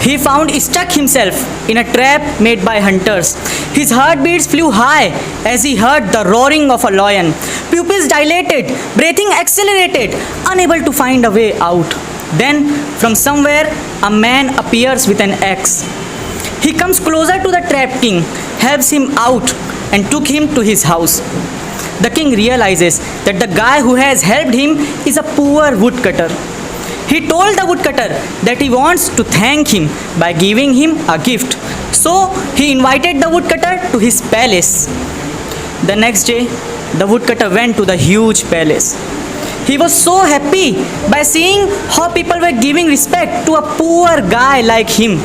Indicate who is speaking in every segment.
Speaker 1: He found stuck himself in a trap made by hunters. His heartbeats flew high as he heard the roaring of a lion. Pupils dilated, breathing accelerated, unable to find a way out. Then, from somewhere, a man appears with an axe. He comes closer to the trapped king, helps him out, and took him to his house. The king realizes that the guy who has helped him is a poor woodcutter. He told the woodcutter that he wants to thank him by giving him a gift. So he invited the woodcutter to his palace. The next day, the woodcutter went to the huge palace. He was so happy by seeing how people were giving respect to a poor guy like him.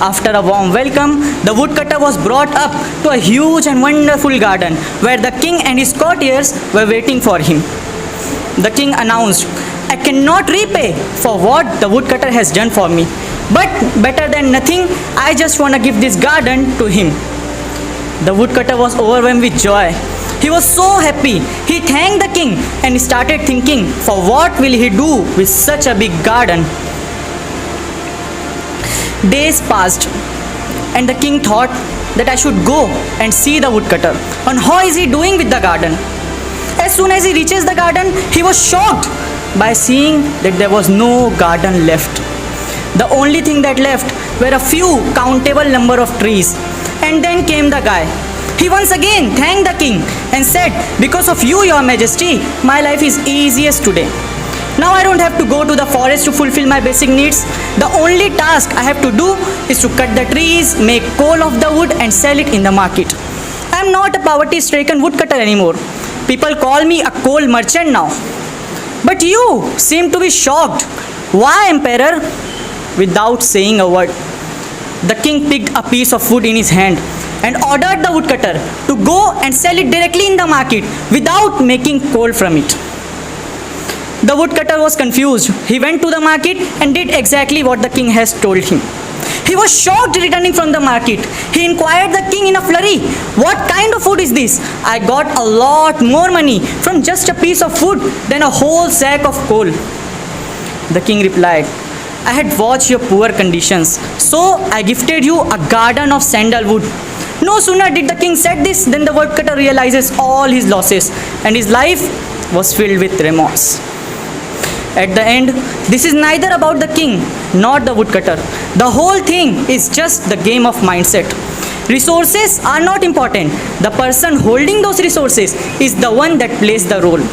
Speaker 1: After a warm welcome, the woodcutter was brought up to a huge and wonderful garden where the king and his courtiers were waiting for him. The king announced, "I cannot repay for what the woodcutter has done for me, but better than nothing, I just want to give this garden to him." The woodcutter was overwhelmed with joy. He was so happy. He thanked the king and started thinking, for what will he do with such a big garden? Days passed, and the king thought that I should go and see the woodcutter on how is he doing with the garden. As soon as he reaches the garden, he was shocked by seeing that there was no garden left. The only thing that left were a few countable number of trees. And then came the guy. He once again thanked the king and said, "Because of you, your majesty, my life is easiest today. Now I don't have to go to the forest to fulfill my basic needs. The only task I have to do is to cut the trees, make coal of the wood and sell it in the market. I am not a poverty-stricken woodcutter anymore. People call me a coal merchant now." But you seem to be shocked. Why, Emperor? Without saying a word, the king picked a piece of wood in his hand and ordered the woodcutter to go and sell it directly in the market without making coal from it. The woodcutter was confused. He went to the market and did exactly what the king has told him. He was shocked returning from the market. He inquired the king in a flurry, "What kind of food is this? I got a lot more money from just a piece of food than a whole sack of coal." The king replied, "I had watched your poor conditions, so I gifted you a garden of sandalwood." No sooner did the king said this than the woodcutter realizes all his losses and his life was filled with remorse. At the end, this is neither about the king nor the woodcutter. The whole thing is just the game of mindset. Resources are not important. The person holding those resources is the one that plays the role.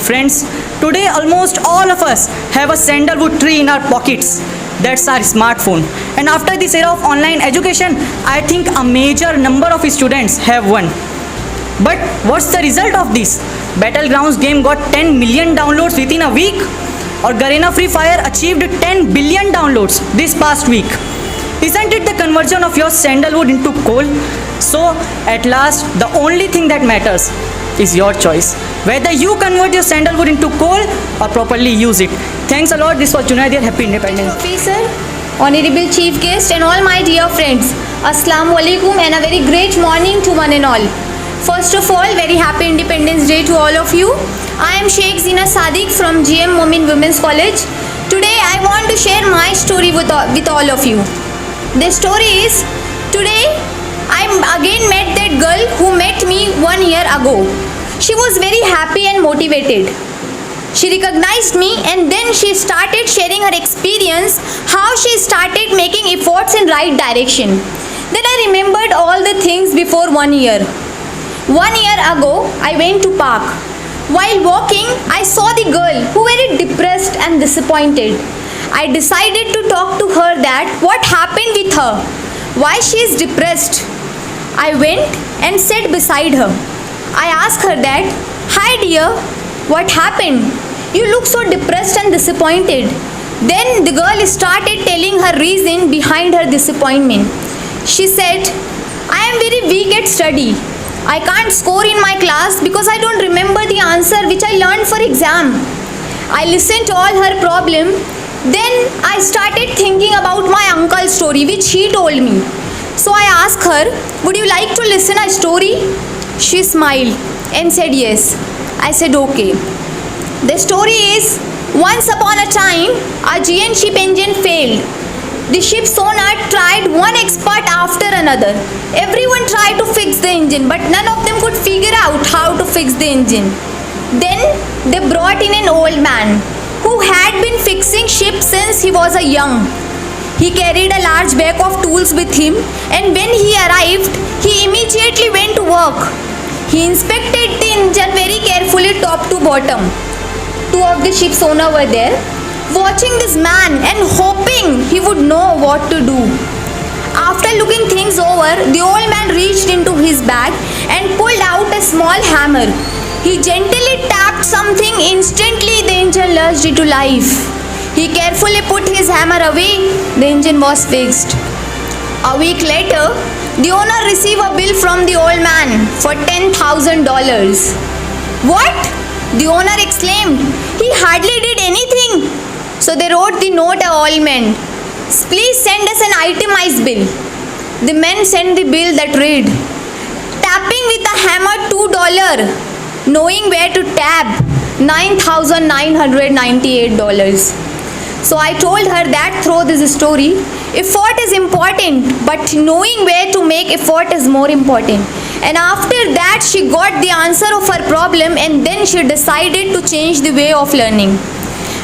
Speaker 1: Friends, today almost all of us have a sandalwood tree in our pockets. That's our smartphone. And after this era of online education, I think a major number of students have one. But what's the result of this? Battlegrounds game got 10 million downloads within a week, or Garena Free Fire achieved 10 billion downloads this past week. Isn't it the conversion of your sandalwood into coal? So, at last, the only thing that matters is your choice. Whether you convert your sandalwood into coal or properly use it. Thanks a lot. This was Junaid here. Happy Independence.
Speaker 2: Professor, Honorable Chief Guest and all my dear friends. Assalamu alaikum and a very great morning to one and all. First of all, very happy Independence Day to all of you. I am Sheikh Zina Sadiq from GM Momin Women's College. Today I want to share my story with all of you. The story is, today I again met that girl who met me 1 year ago. She was very happy and motivated. She recognized me and then she started sharing her experience, how she started making efforts in right direction. Then I remembered all the things before 1 year. 1 year ago, I went to park. While walking, I saw the girl who was very depressed and disappointed. I decided to talk to her that what happened with her, why she is depressed. I went and sat beside her. I asked her that, "Hi dear, what happened? You look so depressed and disappointed." Then the girl started telling her reason behind her disappointment. She said, "I am very weak at study. I can't score in my class because I don't remember the answer which I learned for exam." I listened to all her problem. Then I started thinking about my uncle's story which he told me. So I asked her, "Would you like to listen a story?" She smiled and said yes. I said okay. The story is, once upon a time, a giant ship engine failed. The ship's owner tried one expert after another. Everyone tried to fix the engine, but none of them could figure out how to fix the engine. Then they brought in an old man who had been fixing ships since he was a young. He carried a large bag of tools with him, and when he arrived, he immediately went to work. He inspected the engine very carefully top to bottom. Two of the ship's owner were there, watching this man and hoping he would know what to do. After looking things over, the old man reached into his bag and pulled out a small hammer. He gently tapped something. Instantly the engine lurched into life. He carefully put his hammer away. The engine was fixed. A week later, the owner received a bill from the old man for $10,000. What? The owner exclaimed. He hardly did anything. So they wrote the note to all men. Please send us an itemized bill. The men sent the bill that read, tapping with a hammer $2, knowing where to tap $9,998. So I told her that through this story, effort is important, but knowing where to make effort is more important. And after that, she got the answer of her problem, and then she decided to change the way of learning.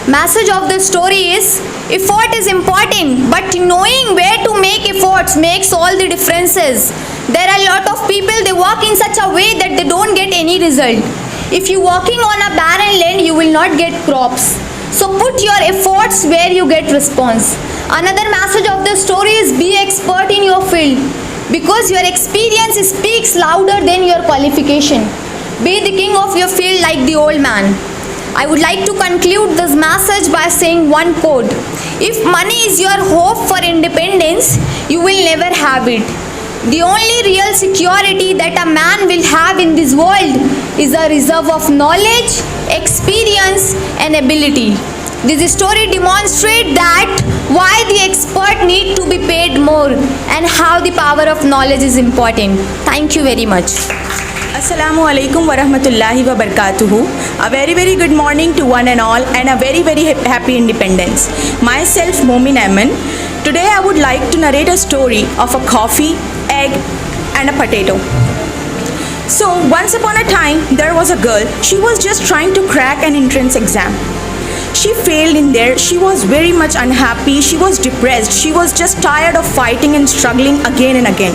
Speaker 2: Message of the story is, effort is important, but knowing where to make efforts makes all the differences. There are a lot of people, they work in such a way that they don't get any result. If you walking on a barren land, you will not get crops. So put your efforts where you get response. Another message of the story is, be expert in your field, because your experience speaks louder than your qualification. Be the king of your field like the old man. I would like to conclude this message by saying one quote. If money is your hope for independence, you will never have it. The only real security that a man will have in this world is a reserve of knowledge, experience, and ability. This story demonstrates that why the expert need to be paid more and how the power of knowledge is important. Thank you very much.
Speaker 3: Assalamu alaikum wa rahmatullahi wa barakatuhu. A very good morning to one and all, and a very happy independence. Myself Momin Aman. Today I would like to narrate a story of a coffee, egg and a potato. So once upon a time there was a girl. She was just trying to crack an entrance exam. She failed in there. She was very much unhappy. She was depressed. She was just tired of fighting and struggling again and again.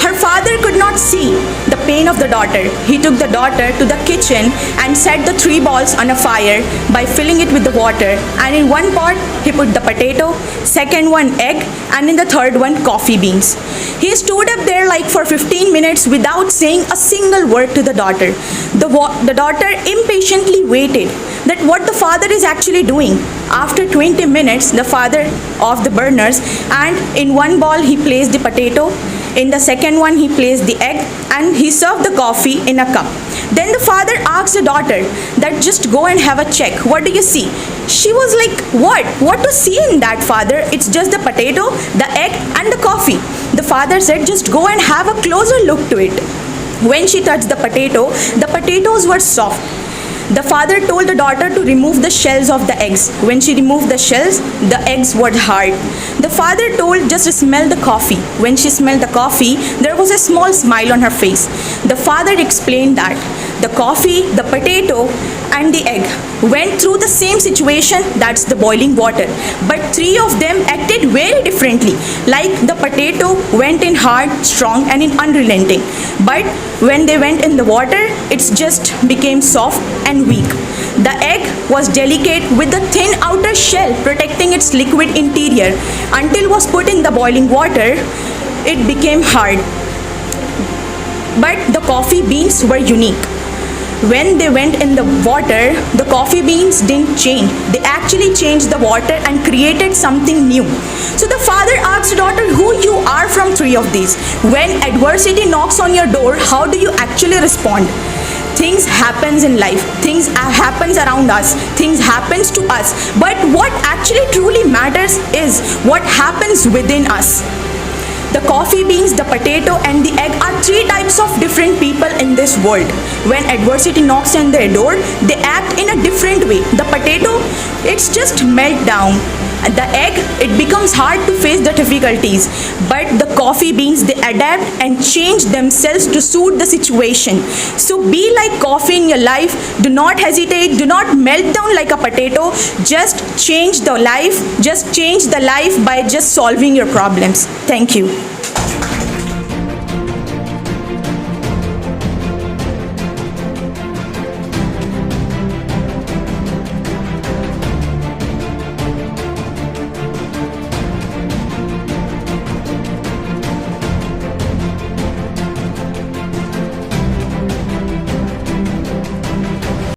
Speaker 3: Her father could not see the pain of the daughter. He took the daughter to the kitchen and set the 3 balls on a fire by filling it with the water. And in one pot, he put the potato, second one egg, and in the third one coffee beans. He stood up there like for 15 minutes without saying a single word to the daughter. The daughter impatiently waited that what the father is actually doing. After 20 minutes, the father off the burners, and in one ball he placed the potato, in the second one he placed the egg, and he served the coffee in a cup. Then the father asked the daughter that just go and have a check. What do you see? She was like, what to see in that, father? It's just the potato, the egg and the coffee. The father said, just go and have a closer look to it. When she touched the potatoes were soft. The father told the daughter to remove the shells of the eggs. When she removed the shells, the eggs were hard. The father told just smell the coffee. When she smelled the coffee, there was a small smile on her face. The father explained that the coffee, the potato and the egg went through the same situation, that's the boiling water. But 3 of them acted very differently. Like the potato went in hard, strong and in unrelenting. But when they went in the water, it just became soft and weak. The egg was delicate with a thin outer shell protecting its liquid interior. Until it was put in the boiling water, it became hard. But the coffee beans were unique. When they went in the water, the coffee beans didn't change. They actually changed the water and created something new. So the father asked the daughter, who you are from 3 of these? When adversity knocks on your door, how do you actually respond? Things happens in life. Things happens around us. Things happens to us. But what actually truly matters is what happens within us. The coffee beans, the potato and the egg are 3 types of different people in this world. When adversity knocks on their door, they act in a different way. The potato, it's just melt down. the egg, it becomes hard to face the difficulties, but the coffee beans, they adapt and change themselves to suit the situation. So be like coffee in your life. Do not hesitate, do not melt down like a potato. Just change the life, just change the life by just solving your problems. Thank you.